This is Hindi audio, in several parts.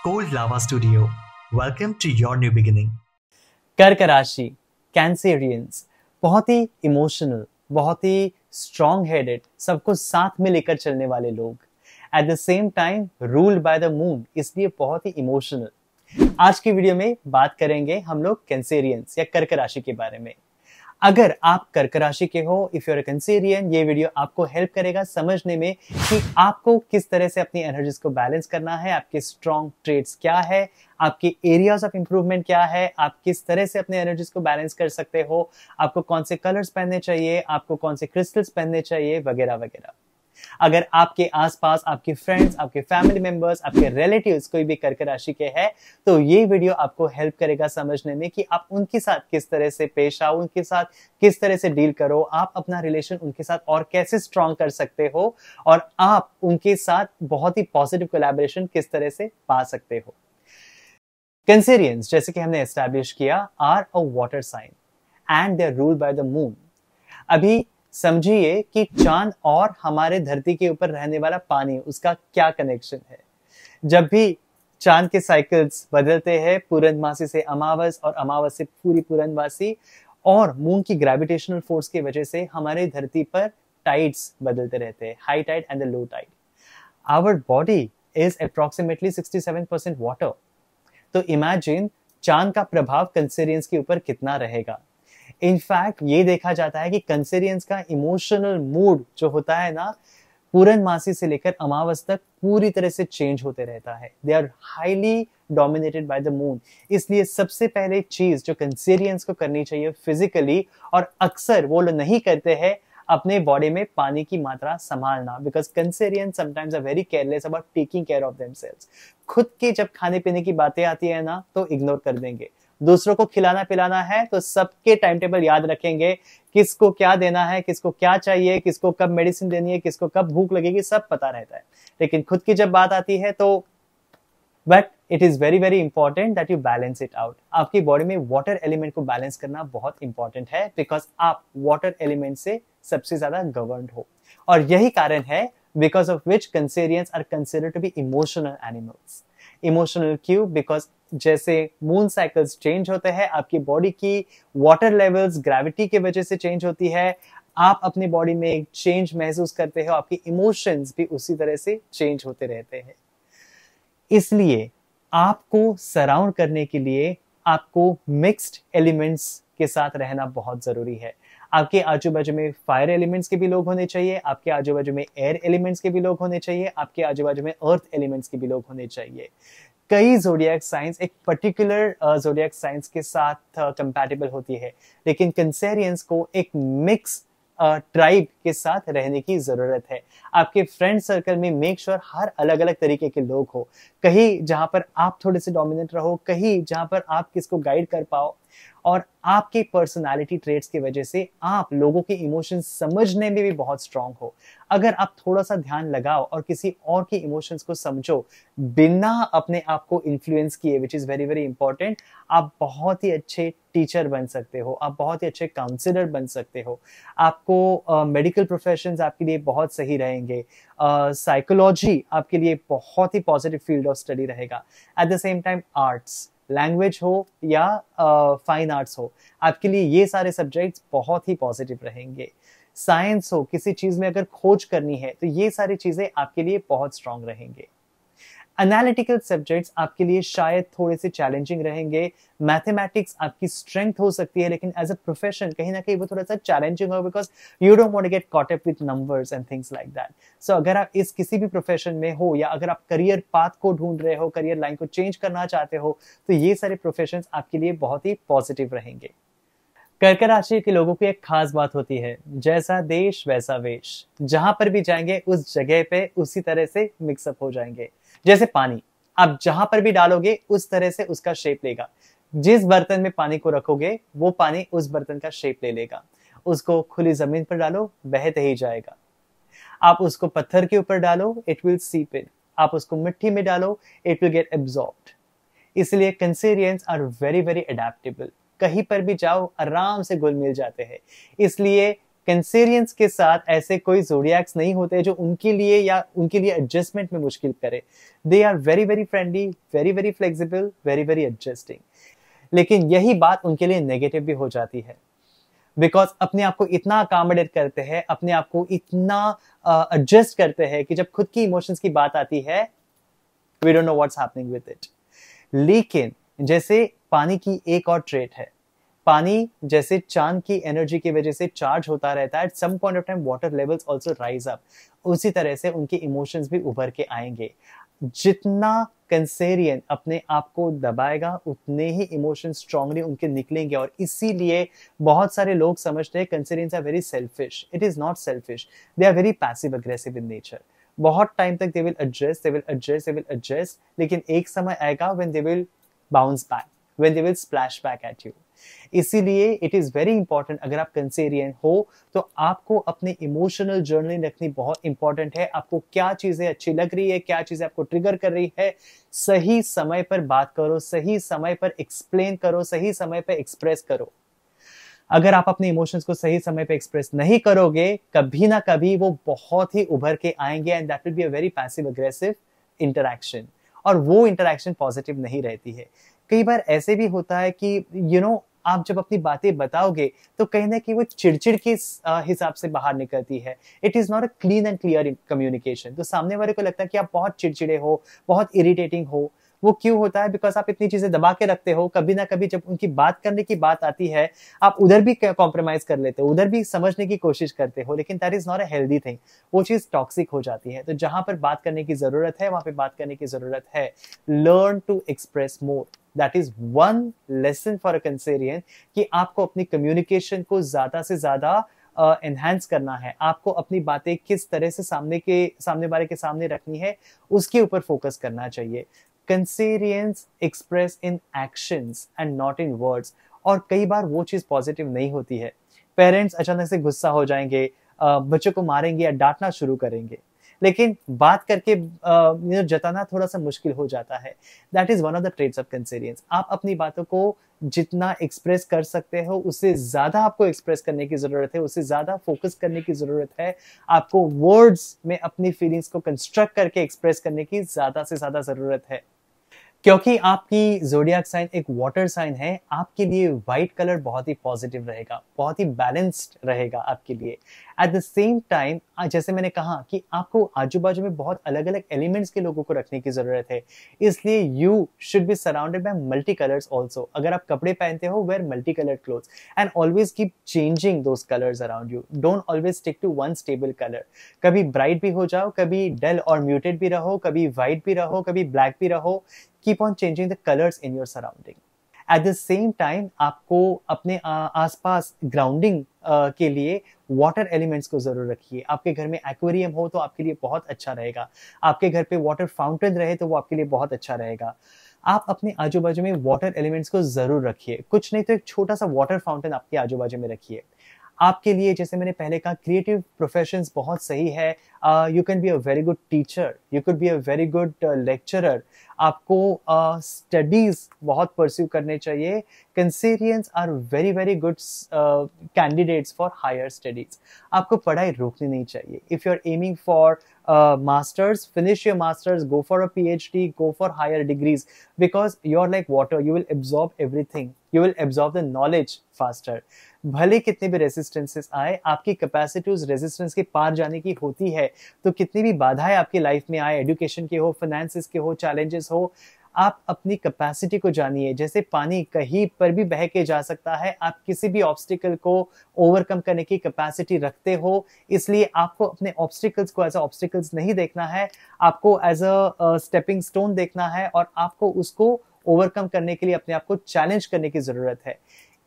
Cold Lava Studio. Welcome to your new beginning. कर्क राशि कैंसेरियंस बहुत ही इमोशनल, बहुत ही स्ट्रॉन्ग हेडेड, सबको साथ में लेकर चलने वाले लोग, at the same time ruled by the moon, इसलिए बहुत ही इमोशनल। आज की वीडियो में बात करेंगे हम लोग कैंसेरियंस या कर्क राशि के बारे में। अगर आप कर्क राशि के हो, इफ यू आर कैंसेरियन, ये वीडियो आपको हेल्प करेगा समझने में कि आपको किस तरह से अपनी एनर्जीज को बैलेंस करना है, आपके स्ट्रॉन्ग ट्रेड्स क्या है, आपके एरियाज ऑफ इंप्रूवमेंट क्या है, आप किस तरह से अपने एनर्जीज को बैलेंस कर सकते हो, आपको कौन से कलर्स पहनने चाहिए, आपको कौन से क्रिस्टल्स पहनने चाहिए, वगैरह वगैरह। अगर आपके आसपास आपके फ्रेंड्स, आपके फैमिली मेंबर्स, आपके रिलेटिव्स कोई भी कर्क राशि के हैं, तो ये वीडियो आपको हेल्प करेगा समझने में कि आप उनके साथ किस तरह से पेश आओ, उनके साथ किस तरह से डील करो, आप अपना रिलेशन उनके साथ और कैसे स्ट्रॉन्ग कर सकते हो और आप उनके साथ बहुत ही पॉजिटिव कोलैबोरेशन किस तरह से पा सकते हो। कैंसेरियंस, जैसे कि हमने एस्टैब्लिश किया, are a water sign and they are ruled by the moon. अभी समझिए कि चांद और हमारे धरती के ऊपर रहने वाला पानी, उसका क्या कनेक्शन है। जब भी चांद के साइकिल्स बदलते हैं, पूर्णमासी से अमावस और अमावस से पूरी पूर्णमासी, और मून की ग्रेविटेशनल फोर्स की वजह से हमारे धरती पर टाइड्स बदलते रहते हैं, high tide and the low tide. Our body is approximately 67% water. तो इमेजिन चांद का प्रभाव कैंसेरियंस के ऊपर कितना रहेगा। इनफैक्ट ये देखा जाता है कि कैंसेरियंस का इमोशनल मूड जो होता है ना, पूर्णमासी से लेकर अमावस तक पूरी तरह से चेंज होते रहता है। They are highly dominated by the moon. इसलिए सबसे पहले चीज जो कैंसेरियंस को करनी चाहिए फिजिकली, और अक्सर वो लोग नहीं करते हैं, अपने बॉडी में पानी की मात्रा संभालना, because cancerians sometimes are very careless about taking care of themselves. खुद के जब खाने पीने की बातें आती है ना, तो इग्नोर कर देंगे। दूसरों को खिलाना पिलाना है तो सबके टाइम टेबल याद रखेंगे, किसको क्या देना है, किसको क्या चाहिए, किसको कब मेडिसिन देनी है, किसको कब भूख लगेगी, सब पता रहता है। लेकिन खुद की जब बात आती है तो but it is very very important that you balance it out. आपकी बॉडी में वाटर एलिमेंट को बैलेंस करना बहुत इंपॉर्टेंट है, बिकॉज आप वाटर एलिमेंट से सबसे ज्यादा गवर्न्ड हो। और यही कारण है because of which cancerians are considered to be emotional animals. Emotional क्यों? बिकॉज जैसे मून साइकिल्स चेंज होते हैं, आपकी बॉडी की वाटर लेवल्स ग्रेविटी की वजह से चेंज होती है, आप अपनी बॉडी में एक चेंज महसूस करते हो, आपकी इमोशंस भी उसी तरह से चेंज होते रहते हैं। इसलिए आपको सराउंड करने के लिए आपको मिक्स्ड एलिमेंट्स के साथ रहना बहुत जरूरी है। आपके आजू बाजू में फायर एलिमेंट्स के भी लोग होने चाहिए, आपके आजू बाजू में एयर एलिमेंट्स के भी लोग होने चाहिए, आपके आजू बाजू में अर्थ एलिमेंट्स के भी लोग होने चाहिए। कई ज़ोडिएक साइंस एक पर्टिकुलर ज़ोडिएक साइंस के साथ कंपैटिबल होती है, लेकिन कैंसेरियंस को एक मिक्स ट्राइब के साथ रहने की जरूरत है। आपके फ्रेंड सर्कल में मेक श्योर हर अलग अलग तरीके के लोग हो, कहीं जहां पर आप थोड़े से डोमिनेंट रहो, कहीं जहां पर आप किसको गाइड कर पाओ, और आपके पर्सनालिटी ट्रेट्स की वजह से आप लोगों के इमोशंस समझने में भी बहुत स्ट्रांग हो। अगर आप थोड़ा सा ध्यान लगाओ और किसी और के इमोशंस को समझो बिना अपने आप को इन्फ्लुएंस किए, which is very very important, आप बहुत ही अच्छे टीचर बन सकते हो, आप बहुत ही अच्छे काउंसलर बन सकते हो। आपको मेडिकल प्रोफेशंस आपके लिए बहुत सही रहेंगे, साइकोलॉजी आपके लिए बहुत ही पॉजिटिव फील्ड ऑफ स्टडी रहेगा। At the same time arts, language हो या फाइन आर्ट्स हो, आपके लिए ये सारे सब्जेक्ट्स बहुत ही पॉजिटिव रहेंगे। साइंस हो, किसी चीज में अगर खोज करनी है तो ये सारी चीजें आपके लिए बहुत स्ट्रांग रहेंगे। एनालिटिकल सब्जेक्ट्स आपके लिए शायद थोड़े से चैलेंजिंग रहेंगे। मैथमेटिक्स आपकी स्ट्रेंथ हो सकती है, लेकिन एज अ प्रोफेशन कहीं ना कहीं वो थोड़ा सा चैलेंजिंग हो, because you don't want to get caught up with numbers and things like that. So अगर आप इस किसी भी प्रोफेशन में हो, या अगर आप करियर पाथ को ढूंढ रहे हो, करियर लाइन को चेंज करना चाहते हो, तो ये सारे प्रोफेशन आपके लिए बहुत ही पॉजिटिव रहेंगे। कर्क राशि के लोगों की एक खास बात होती है, जैसा देश वैसा वेश। जहां पर भी जाएंगे उस जगह पे उसी तरह से मिक्सअप हो जाएंगे। जैसे पानी, आप जहां पर भी डालोगे उस तरह से उसका शेप लेगा। जिस बर्तन में पानी को रखोगे वो पानी उस बर्तन का शेप ले लेगा। उसको खुली जमीन पर डालो, बहते ही जाएगा। आप उसको पत्थर के ऊपर डालो, इट विल सीप इन। आप उसको मिट्टी में डालो, इट विल गेट एब्जॉर्ब्ड। इसलिए cancerians are very very adaptable. कहीं पर भी जाओ आराम से घुल मिल जाते हैं। इसलिए कैंसेरियंस के साथ ऐसे कोई ज़ोडिएक्स नहीं होते जो उनके लिए या उनके लिए एडजस्टमेंट में मुश्किल करे. They are very very friendly, very very flexible, very very adjusting. लेकिन यही बात उनके लिए नेगेटिव भी हो जाती है, बिकॉज अपने आप को इतना अकोमोडेट करते हैं, अपने आप को इतना एडजस्ट करते हैं कि जब खुद की इमोशंस की बात आती है, we don't know what's happening with it. लेकिन जैसे पानी की एक और ट्रेट है, पानी जैसे चांद की एनर्जी की वजह से चार्ज होता रहता है, at some point of time water levels also rise up. उसी तरह से उनके इमोशंस भी उभर के आएंगे. जितना कैंसेरियन अपने आप को दबाएगा उतने ही इमोशन स्ट्रांगली उनके निकलेंगे. और इसीलिए बहुत सारे लोग समझते हैं cancerians are very selfish. It is not selfish, they are very passive aggressive in nature. बहुत टाइम तक they will adjust, they will adjust, they will adjust, लेकिन एक समय आएगा when they will bounce back, when they will splash back at you. इसीलिए इट इज वेरी इंपॉर्टेंट, अगर आप कैंसेरियन हो तो आपको अपने इमोशनल जर्नलिंग रखनी बहुत इंपॉर्टेंट है. आपको क्या चीजें अच्छी लग रही है, क्या चीजें आपको ट्रिगर कर रही है, सही समय पर बात करो, सही समय पर एक्सप्लेन करो, सही समय पर एक्सप्रेस करो. अगर आप अपने इमोशंस को सही समय पे एक्सप्रेस नहीं करोगे, कभी ना कभी वो बहुत ही उभर के आएंगे and that will be a very passive aggressive interaction. और वो इंटरैक्शन पॉजिटिव नहीं रहती है. कई बार ऐसे भी होता है कि आप जब अपनी बातें बताओगे तो कहीं ना कहीं वो चिड़चिड़ के हिसाब से बाहर निकलती है. It is not a clean and clear communication. तो सामने वाले को लगता है कि आप बहुत चिड़चिड़े हो, बहुत इरिटेटिंग हो. वो क्यों होता है? बिकॉज आप इतनी चीजें दबा के रखते हो. कभी ना कभी जब उनकी बात करने की बात आती है, आप उधर भी कॉम्प्रोमाइज कर लेते हो, उधर भी समझने की कोशिश करते हो, लेकिन that is not a healthy thing. वो चीज टॉक्सिक हो जाती है. तो जहां पर बात करने की जरूरत है वहां पे बात करने की जरूरत है. Learn to express more. That is one lesson for a cancerian कि आपको अपनी कम्युनिकेशन को ज्यादा से ज्यादा एनहांस करना है. आपको अपनी बातें किस तरह से सामने वाले के सामने रखनी है, उसके ऊपर फोकस करना चाहिए. Cancerians express in actions and not in words. और कई बार वो चीज पॉजिटिव नहीं होती है. पेरेंट्स अचानक से गुस्सा हो जाएंगे, बच्चों को मारेंगे या डांटना शुरू करेंगे, लेकिन बात करके जताना थोड़ा सा मुश्किल हो जाता है. That is one of the traits of Cancerians. आप अपनी बातों को जितना एक्सप्रेस कर सकते हो उससे ज्यादा आपको एक्सप्रेस करने की जरूरत है, उससे ज्यादा फोकस करने की जरूरत है. आपको वर्ड्स में अपनी फीलिंग्स को कंस्ट्रक्ट करके एक्सप्रेस करने की ज्यादा से ज्यादा जरूरत है. क्योंकि आपकी ज़ोडिएक साइन एक वाटर साइन है, आपके लिए व्हाइट कलर बहुत ही पॉजिटिव रहेगा, बहुत ही बैलेंस्ड रहेगा आपके लिए. एट द सेम टाइम जैसे मैंने कहा कि आपको आजू बाजू में बहुत अलग अलग एलिमेंट्स के लोगों को रखने की जरूरत है. इसलिए you should be surrounded by multi colours also. अगर आप कपड़े पहनते हो, wear multi coloured clothes and always keep changing those colours around you. Don't always stick to one stable colour. कभी ब्राइट भी हो जाओ, कभी डल और म्यूटेड भी रहो, कभी व्हाइट भी रहो, कभी ब्लैक भी रहो. Keep on changing the colors in your surrounding. At the same time, आपको अपने आसपास ग्राउंडिंग के लिए वाटर एलिमेंट्स को जरूर रखिए. आपके घर में एक्वेरियम हो तो आपके लिए बहुत अच्छा रहेगा. आपके घर पे वाटर फाउंटेन रहे तो वो आपके लिए बहुत अच्छा रहेगा. आप अपने आजू बाजू में वाटर एलिमेंट्स को जरूर रखिए. कुछ नहीं तो एक छोटा सा वाटर फाउंटेन आपके आजू बाजू में रखिए. आपके लिए जैसे मैंने पहले कहा, क्रिएटिव प्रोफेशंस बहुत सही है. You can be a very good teacher, you could be a very good lecturer. आपको स्टडीज बहुत परस्यू करने चाहिए. Cancerians are very very good candidates for higher studies. आपको पढ़ाई रोकनी नहीं चाहिए. If you are aiming for masters, finish your masters, go for a PhD, go for higher degrees, because you're like water, you will absorb everything, you will absorb the knowledge faster. भले कितने भी रेजिस्टेंसेस आए, आपकी कैपेसिटी उस रेजिस्टेंस के पार जाने की होती है. तो कितनी भी बाधाएं आपकी लाइफ में आए, एजुकेशन के हो, फाइनेंसेस के हो, चैलेंजेस हो, आप अपनी कैपेसिटी को जानिए. जैसे पानी कहीं पर भी बह के जा सकता है, आप किसी भी ऑब्स्टिकल को ओवरकम करने की कैपेसिटी रखते हो. इसलिए आपको अपने ऑब्स्टिकल्स को एज अ ऑब्स्टिकल्स नहीं देखना है, आपको एज अ स्टेपिंग स्टोन देखना है, और आपको उसको ओवरकम करने के लिए अपने आप को चैलेंज करने की जरूरत है.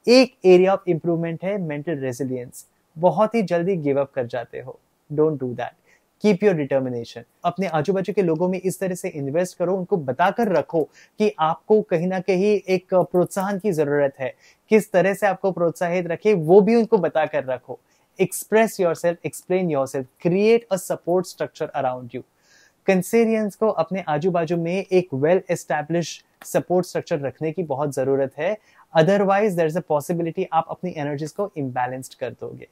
एक एरिया ऑफ इंप्रूवमेंट है मेंटल रेजिलियंस. बहुत ही जल्दी गिव अप कर जाते हो. Don't do that. Keep your determination. अपने आजू बाजू के लोगों में इस तरह से इन्वेस्ट करो, उनको बताकर रखो कि आपको कहीं ना कहीं एक प्रोत्साहन की जरूरत है. किस तरह से आपको प्रोत्साहित रखे वो भी उनको बताकर रखो. Express yourself, explain yourself, create a support structure around you. Cancerians को अपने आजू बाजू में एक वेल एस्टैब्लिश सपोर्ट स्ट्रक्चर रखने की बहुत जरूरत है. Otherwise there is a possibility आप अपनी एनर्जीज को इम्बैलेंस्ड कर दोगे.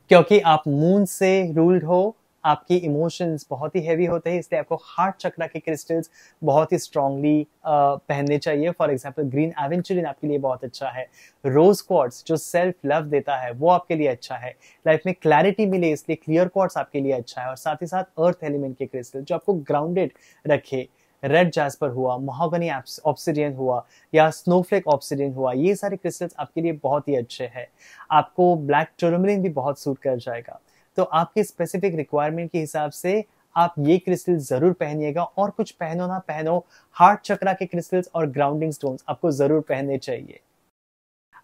क्योंकि आप मून से रूल्ड हो, आपकी इमोशंस बहुत ही हैवी होते हैं, इसलिए आपको हार्ट चक्रा के क्रिस्टल्स बहुत ही स्ट्रांगली पहनने चाहिए। फॉर एग्जांपल ग्रीन एवेंचुरिन आपके लिए बहुत अच्छा है। रोज क्वार्ट्ज जो सेल्फ लव देता है वो आपके लिए अच्छा है। लाइफ में क्लैरिटी मिले इसलिए क्लियर क्वार्ट्ज आपके लिए अच्छा है। और साथ ही साथ अर्थ एलिमेंट के क्रिस्टल जो आपको ग्राउंडेड रखे, रेड जैस्पर हुआ, महागनी ऑब्सिडियन हुआ या स्नोफ्लेक ऑब्सिडियन हुआ, ये सारे क्रिस्टल्स आपके लिए बहुत ही अच्छे हैं। आपको ब्लैक टूरमलिन भी बहुत सूट कर जाएगा। तो आपके स्पेसिफिक रिक्वायरमेंट के हिसाब से आप ये क्रिस्टल जरूर पहनिएगा। और कुछ पहनो ना पहनो, हार्ट चक्रा के क्रिस्टल्स और ग्राउंडिंग स्टोन्स आपको जरूर पहनने चाहिए।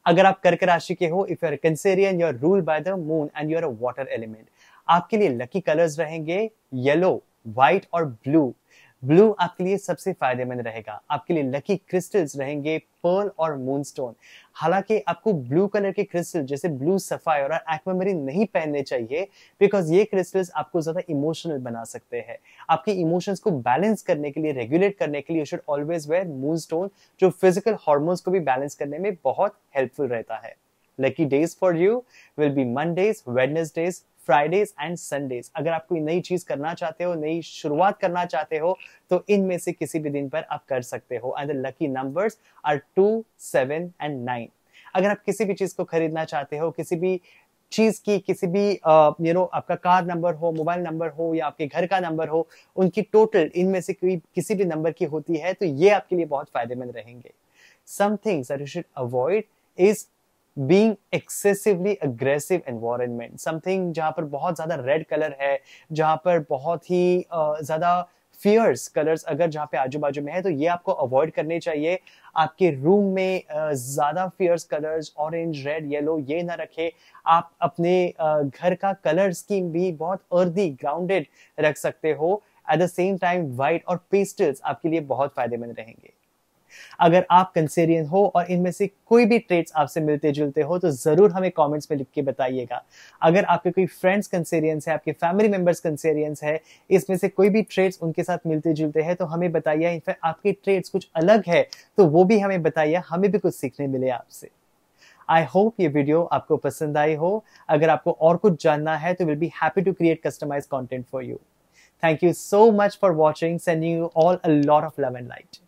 अगर आप कर्क राशि के हो, if you are cancerian, you are ruled by the moon and you are a water element, आपके लिए लकी कलर्स रहेंगे येलो, व्हाइट और ब्लू। ब्लू आपके लिए सबसे फायदेमंद रहेगा। आपके लिए लकी क्रिस्टल्स रहेंगे पर्ल और मूनस्टोन। हालांकि आपको ब्लू कलर के क्रिस्टल जैसे ब्लू सफायर और एक्वामरीन नहीं पहनने चाहिए, बिकॉज ये क्रिस्टल्स आपको ज्यादा इमोशनल बना सकते हैं। आपके इमोशंस को बैलेंस करने के लिए, रेगुलेट करने के लिए you should always wear moonstone, जो फिजिकल हार्मोन्स को भी बैलेंस करने में बहुत हेल्पफुल रहता है। Lucky days for you will be Mondays, Wednesday's, Fridays and Sundays. अगर आप कोई नई चीज करना चाहते हो, नई शुरुआत करना चाहते हो, तो इनमें से किसी भी दिन पर आप कर सकते हो। And the lucky numbers are 2, 7 and 9। अगर आप किसी भी चीज को खरीदना चाहते हो, किसी भी चीज की किसी भी आपका कार नंबर हो, मोबाइल नंबर हो या आपके घर का नंबर हो, उनकी टोटल इनमें से कोई किसी भी नंबर की होती है, तो ये आपके लिए बहुत फायदेमंद रहेंगे। Some things that you should avoid is being excessively aggressive environment, something जहाँ पर बहुत ज्यादा रेड कलर है, जहाँ पर बहुत ही ज्यादा फियर्स कलर्स अगर जहाँ पे आजू बाजू में है, तो ये आपको अवॉइड करने चाहिए। आपके रूम में ज्यादा fierce colours orange, red, yellow ये ना रखे। आप अपने घर का कलर स्कीम भी बहुत अर्दी, ग्राउंडेड रख सकते हो। At the same time white और पेस्टल्स आपके लिए बहुत फायदेमंद रहेंगे। अगर आप कंसेरियन हो और इनमें से कोई भी ट्रेट्स आपसे मिलते जुलते हो, तो जरूर हमें कमेंट्स में लिख के बताइएगा। अगर आपके कोई फ्रेंड्स कंसेरियंस है, आपके फैमिली मेंबर्स कंसेरियंस है, इसमें से कोई भी ट्रेट्स उनके साथ मिलते जुलते हैं, तो हमें बताइए। इनफैक्ट आपके ट्रेट्स कुछ अलग है तो वो भी हमें बताइए, हमें भी कुछ सीखने मिले आपसे। आई होप ये वीडियो आपको पसंद आई हो। अगर आपको और कुछ जानना है तो will be happy to create customised content for you. Thank you so much for watching. Sending you all a lot of love and light.